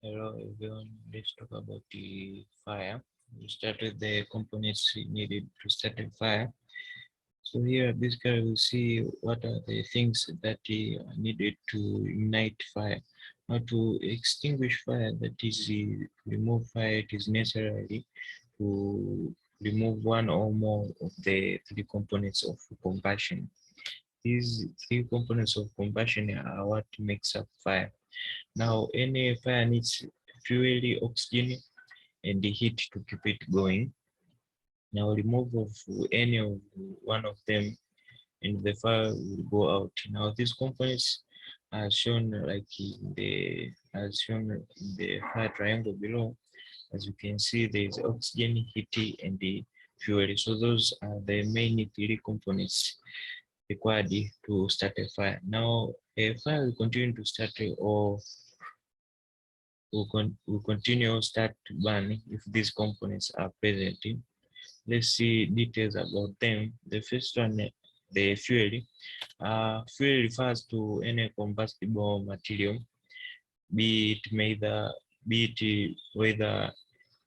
Hello everyone, let's talk about the fire. We start with the components needed to start a fire. So here basically we'll see what are the things that are needed to ignite fire. How to extinguish fire, that is to remove fire, it is necessary to remove one or more of the three components of combustion. These three components of combustion are what makes up fire. Now, any fire needs fuel, oxygen, and the heat to keep it going. Now, remove of any of one of them, and the fire will go out. Now, these components are shown like in the as shown in the fire triangle below. As you can see, there is oxygen, heat, and the fuel. So those are the main three components required to start a fire. Now, a fire will continue to start or will continue start to burn if these components are present. Let's see details about them. The first one, the fuel. Fuel refers to any combustible material, be it either be it whether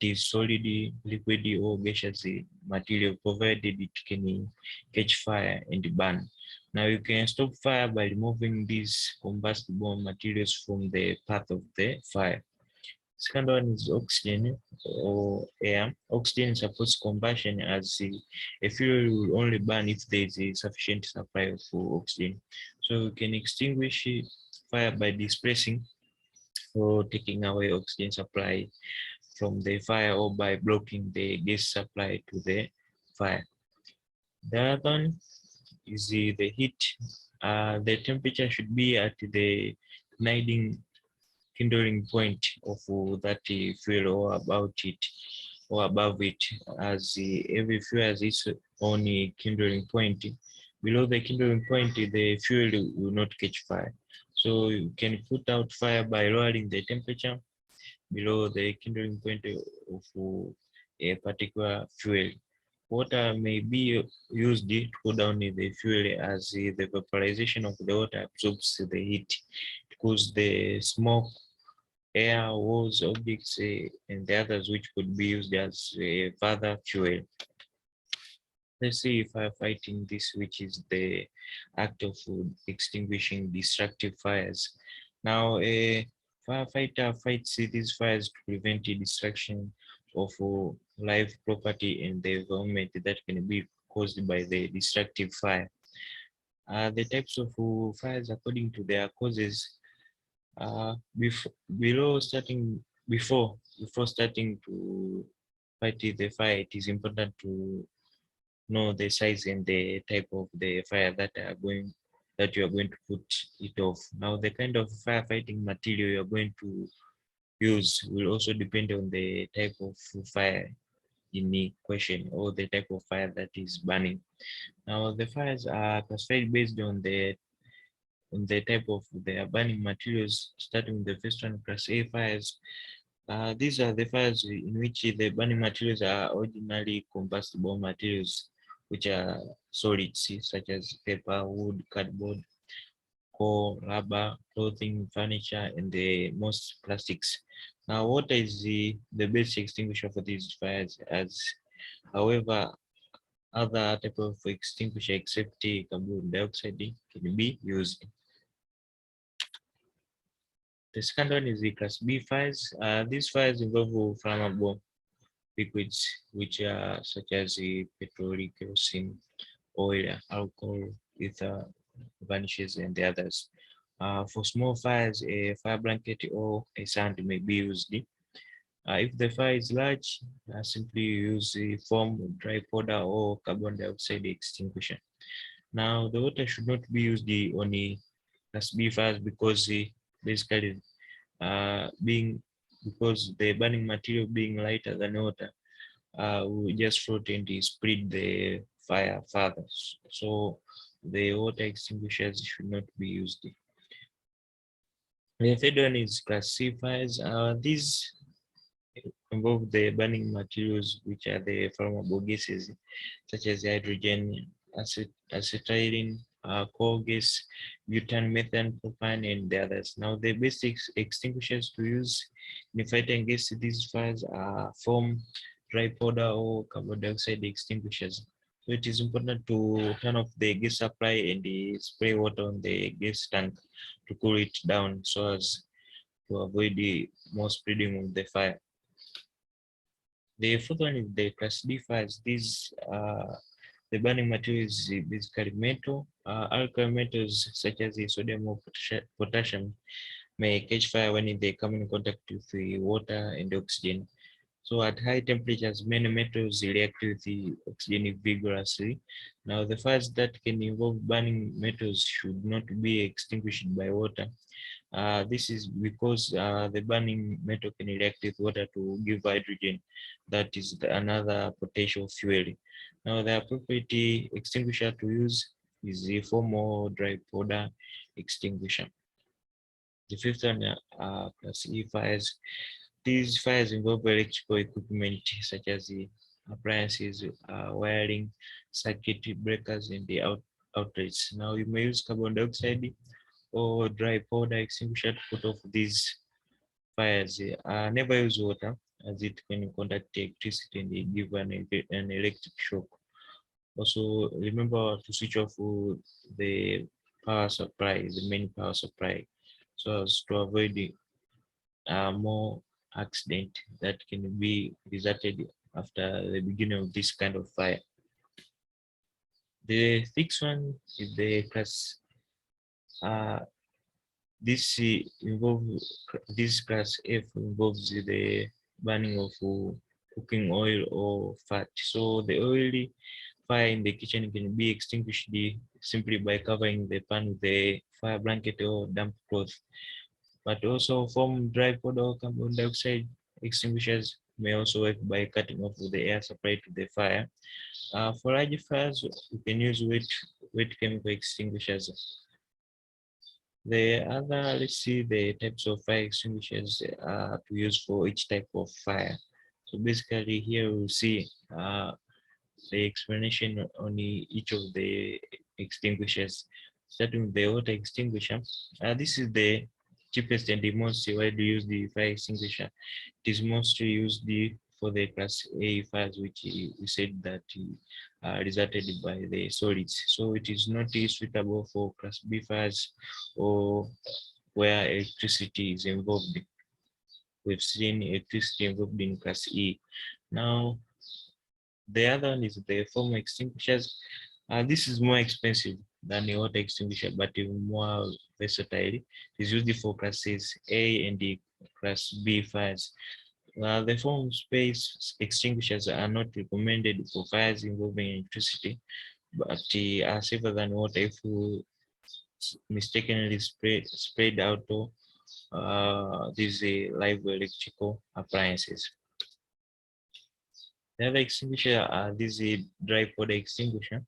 it is solid, liquid, or gaseous material, provided it can catch fire and burn. Now you can stop fire by removing these combustible materials from the path of the fire. Second one is oxygen or air. Oxygen supports combustion as a fuel will only burn if there is a sufficient supply of oxygen. So we can extinguish fire by displacing or taking away oxygen supply from the fire or by blocking the gas supply to the fire. The other one is the heat. The temperature should be at the igniting kindling point of that fuel or about it or above it, as every fuel has its own kindling point. Below the kindling point, the fuel will not catch fire. So you can put out fire by lowering the temperature below the kindling point of a particular fuel. Water may be used to cool down the fuel as the vaporization of the water absorbs the heat. It cools the smoke, air, walls, objects, and the others which could be used as further fuel. Let's see firefighting, this which is the act of extinguishing destructive fires. Now, a firefighter fights these fires to prevent the destruction of life, property, and the environment that can be caused by the destructive fire. The types of fires according to their causes. Below starting before starting to fight the fire, it is important to know the size and the type of the fire that you are going to put it off. Now, the kind of firefighting material you are going to use will also depend on the type of fire in the question or the type of fire that is burning. Now, the fires are classified based on the type of the burning materials, starting with the first one, class A fires. These are the fires in which the burning materials are ordinarily combustible materials, which are solids such as paper, wood, cardboard, coal, rubber, clothing, furniture, and the most plastics. Now, water is the best extinguisher for these fires, as however, other type of extinguisher except carbon dioxide can be used. The second one is the class B fires. These fires involve flammable liquids, which are such as petrol, kerosene, oil, alcohol, ether, vanishes, and the others. For small fires, a fire blanket or a sand may be used. If the fire is large, simply use the foam, dry powder, or carbon dioxide extinguisher. Now, the water should not be used on the class B fires because basically being because the burning material being lighter than water will just float and spread the fire further. So the water extinguishers should not be used. The third one is class C fires. These involve the burning materials which are the flammable gases such as hydrogen, acetylene, coal gas, butane, methane, propane, and the others. Now, the basic extinguishers to use in fighting against these fires are foam, dry powder, or carbon dioxide extinguishers. So it is important to turn off the gas supply and spray water on the gas tank to cool it down so as to avoid the more spreading of the fire. The fourth one is the class D fires. These the burning material is basically metal. Alkali metals such as the sodium or potassium may catch fire when they come in contact with the water and oxygen. So at high temperatures, many metals react with the oxygen vigorously. Now, the fires that can involve burning metals should not be extinguished by water. This is because the burning metal can react with water to give hydrogen. That is another potential fuel. Now, the appropriate extinguisher to use is the foam or dry powder extinguisher. The fifth one, class E fires. These fires involve electrical equipment such as the appliances, wiring, circuit breakers, and the outlets. Now, you may use carbon dioxide or dry powder extinguisher to put off these fires. Never use water as it can conduct electricity and give an electric shock. Also, remember to switch off the power supply, the main power supply, so as to avoid more accident that can be resulted after the beginning of this kind of fire. The sixth one is the class. This involve this class F involves the burning of cooking oil or fat. So the oily fire in the kitchen can be extinguished simply by covering the pan with a fire blanket or damp cloth. But also foam, dry powder, or carbon dioxide extinguishers may also work by cutting off the air supply to the fire. For large fires, you can use wet chemical extinguishers. The other, let's see the types of fire extinguishers to use for each type of fire. So basically here we'll see the explanation on each of the extinguishers. Starting with the water extinguisher. This is the cheapest and the most widely used fire extinguisher. It is mostly used for the class A fires, which we said that resulted by the solids. So it is not suitable for class B fires or where electricity is involved. We've seen electricity involved in class E. Now, the other one is the foam extinguishers. This is more expensive than the water extinguisher, but even more versatile. It is used for classes A and the class B fires. The foam space extinguishers are not recommended for fires involving electricity, but are safer than water if you mistakenly sprayed out these live electrical appliances. The other extinguisher are these dry powder extinguisher.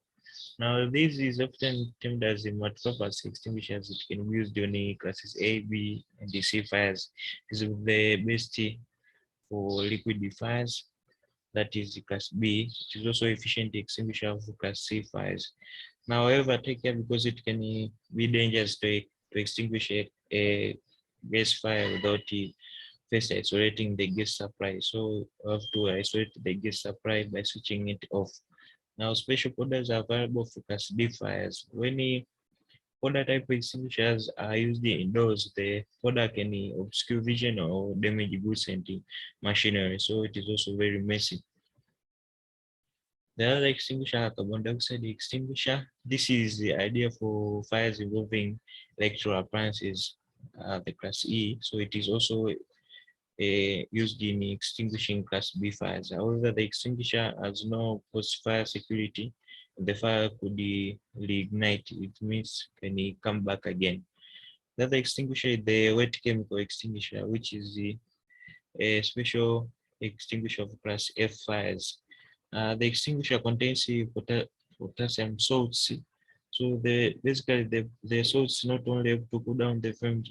Now, this is often termed as a multi-purpose extinguishers. It can be used on classes A, B, and the C fires. This is the best for liquid fires. That is class B. It is also efficient extinguisher for class C fires. Now, however, take care because it can be dangerous to extinguish a gas fire without first isolating the gas supply. So we have to isolate the gas supply by switching it off. Now, special powders are available for class D fires. When powder type extinguishers are used indoors, the powder can obscure vision or damage goods and machinery. So it is also very messy. The other extinguisher, carbon dioxide extinguisher. This is the idea for fires involving electrical appliances, the class E. So it is also used in extinguishing class B fires. However, the extinguisher has no post-fire security. The fire could reignite. It means can come back again. The other extinguisher is the wet chemical extinguisher, which is a special extinguisher of class F fires. The extinguisher contains potassium salts. So basically the salts not only help to cool down the flames,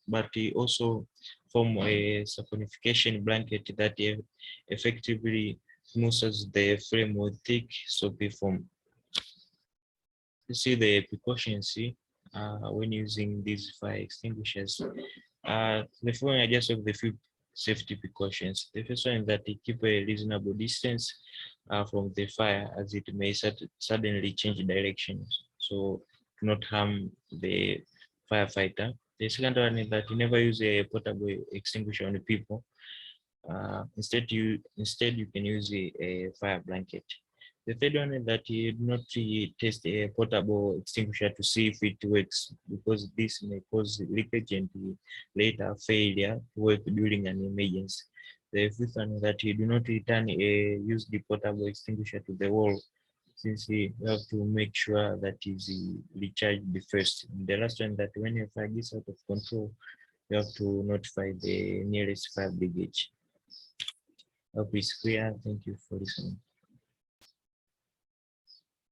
but also form a saponification blanket that effectively smoothes the flame with thick soapy foam. see the precautions when using these fire extinguishers. The following are just of the few safety precautions. The first one is that they keep a reasonable distance from the fire, as it may suddenly change direction, so to not harm the firefighter. The second one is that you never use a portable extinguisher on people. Instead you can use a fire blanket. The third one is that you do not test a portable extinguisher to see if it works, because this may cause leakage and later failure to work during an emergency. The fifth one is that you do not return a used portable extinguisher to the wall, since you have to make sure that is recharged first. And the last one is that when your fire gets out of control, you have to notify the nearest fire brigade. Hope it's clear. Thank you for listening.